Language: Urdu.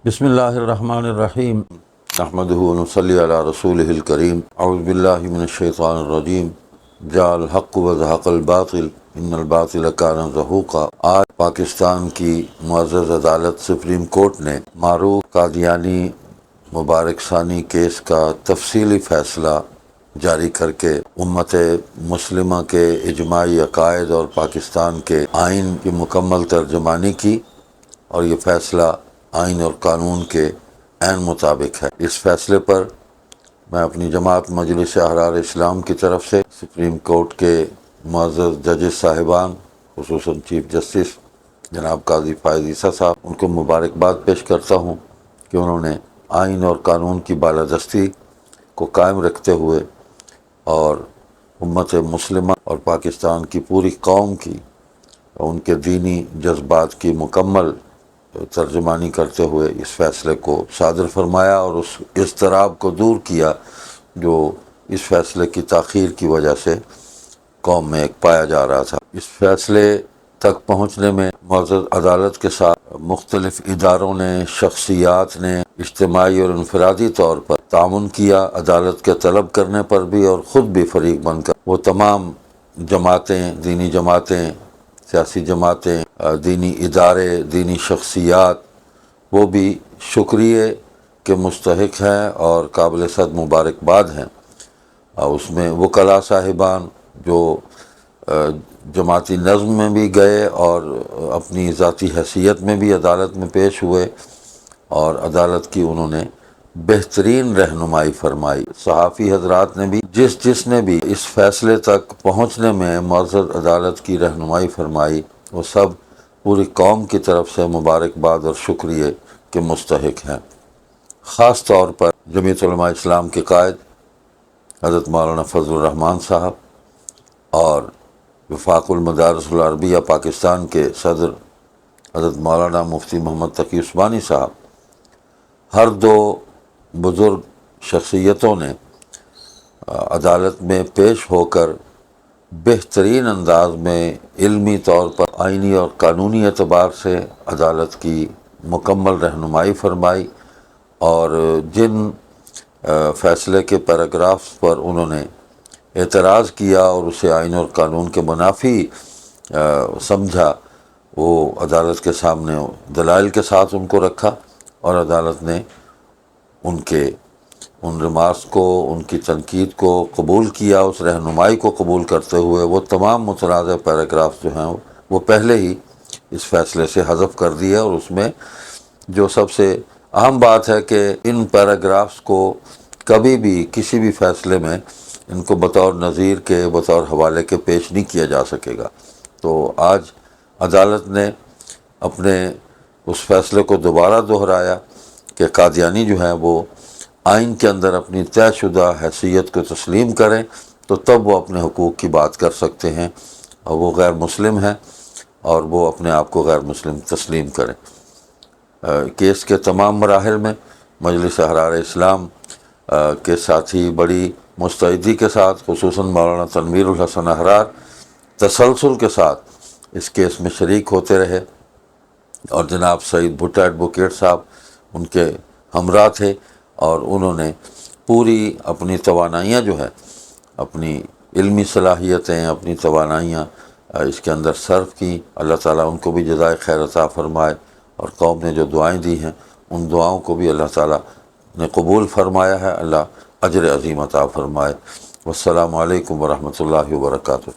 بسم اللہ الرحمن الرحیم نحمدہ ونصلی علی رسولہ الکریم اعوذ باللہ من الشیطان الرجیم جاء الحق وزہق الباطل ان الباطل کان زہوقا۔ آج پاکستان کی معزز عدالت سپریم کورٹ نے معروف قادیانی مبارک ثانی کیس کا تفصیلی فیصلہ جاری کر کے امت مسلمہ کے اجماعی عقائد اور پاکستان کے آئین کی مکمل ترجمانی کی، اور یہ فیصلہ آئین اور قانون کے عین مطابق ہے۔ اس فیصلے پر میں اپنی جماعت مجلس احرار اسلام کی طرف سے سپریم کورٹ کے معزز ججز صاحبان، خصوصاً چیف جسٹس جناب قاضی فائز عیسیٰ صاحب، ان کو مبارکباد پیش کرتا ہوں کہ انہوں نے آئین اور قانون کی بالادستی کو قائم رکھتے ہوئے اور امت مسلمہ اور پاکستان کی پوری قوم کی ان کے دینی جذبات کی مکمل ترجمانی کرتے ہوئے اس فیصلے کو صادر فرمایا اور اس اضطراب کو دور کیا جو اس فیصلے کی تاخیر کی وجہ سے قوم میں ایک پایا جا رہا تھا۔ اس فیصلے تک پہنچنے میں معزز عدالت کے ساتھ مختلف اداروں نے، شخصیات نے اجتماعی اور انفرادی طور پر تعاون کیا، عدالت کے طلب کرنے پر بھی اور خود بھی فریق بن کر وہ تمام جماعتیں، دینی جماعتیں، سیاسی جماعتیں، دینی ادارے، دینی شخصیات، وہ بھی شکریہ کے مستحق ہیں اور قابل صد مبارکباد ہیں۔ اس میں وکلاء صاحبان جو جماعتی نظم میں بھی گئے اور اپنی ذاتی حیثیت میں بھی عدالت میں پیش ہوئے اور عدالت کی انہوں نے بہترین رہنمائی فرمائی۔ صحافی حضرات نے بھی جس نے بھی اس فیصلے تک پہنچنے میں معزز عدالت کی رہنمائی فرمائی، وہ سب پوری قوم کی طرف سے مبارکباد اور شکریہ کے مستحق ہیں۔ خاص طور پر جمعیت علماء اسلام کے قائد حضرت مولانا فضل الرحمان صاحب اور وفاق المدارس العربیہ پاکستان کے صدر حضرت مولانا مفتی محمد تقی عثمانی صاحب، ہر دو بزرگ شخصیتوں نے عدالت میں پیش ہو کر بہترین انداز میں علمی طور پر آئینی اور قانونی اعتبار سے عدالت کی مکمل رہنمائی فرمائی، اور جن فیصلے کے پیراگرافز پر انہوں نے اعتراض کیا اور اسے آئین اور قانون کے منافی سمجھا، وہ عدالت کے سامنے دلائل کے ساتھ ان کو رکھا، اور عدالت نے ان ریمارکس کو، ان کی تنقید کو قبول کیا۔ اس رہنمائی کو قبول کرتے ہوئے وہ تمام متنازع پیراگرافز جو ہیں وہ پہلے ہی اس فیصلے سے حذف کر دیے، اور اس میں جو سب سے اہم بات ہے کہ ان پیراگرافز کو کبھی بھی کسی بھی فیصلے میں ان کو بطور نظیر کے، بطور حوالے کے پیش نہیں کیا جا سکے گا۔ تو آج عدالت نے اپنے اس فیصلے کو دوبارہ دہرایا کہ قادیانی جو ہیں وہ آئین کے اندر اپنی طے شدہ حیثیت کو تسلیم کریں تو تب وہ اپنے حقوق کی بات کر سکتے ہیں، اور وہ غیر مسلم ہیں اور وہ اپنے آپ کو غیر مسلم تسلیم کریں۔ کیس کے تمام مراحل میں مجلس احرار اسلام کے ساتھی بڑی مستعدی کے ساتھ، خصوصاً مولانا تنویر الحسن احرار، تسلسل کے ساتھ اس کیس میں شریک ہوتے رہے، اور جناب سعید بھٹا ایڈوکیٹ صاحب ان کے ہمراہ تھے، اور انہوں نے پوری اپنی توانائیاں جو ہے، اپنی علمی صلاحیتیں، اپنی توانائیاں اس کے اندر صرف کی۔ اللہ تعالیٰ ان کو بھی جزائے خیر عطا فرمائے، اور قوم نے جو دعائیں دی ہیں ان دعاؤں کو بھی اللہ تعالیٰ نے قبول فرمایا ہے۔ اللہ اجر عظیم عطا فرمائے۔ والسلام علیکم ورحمۃ اللہ وبرکاتہ۔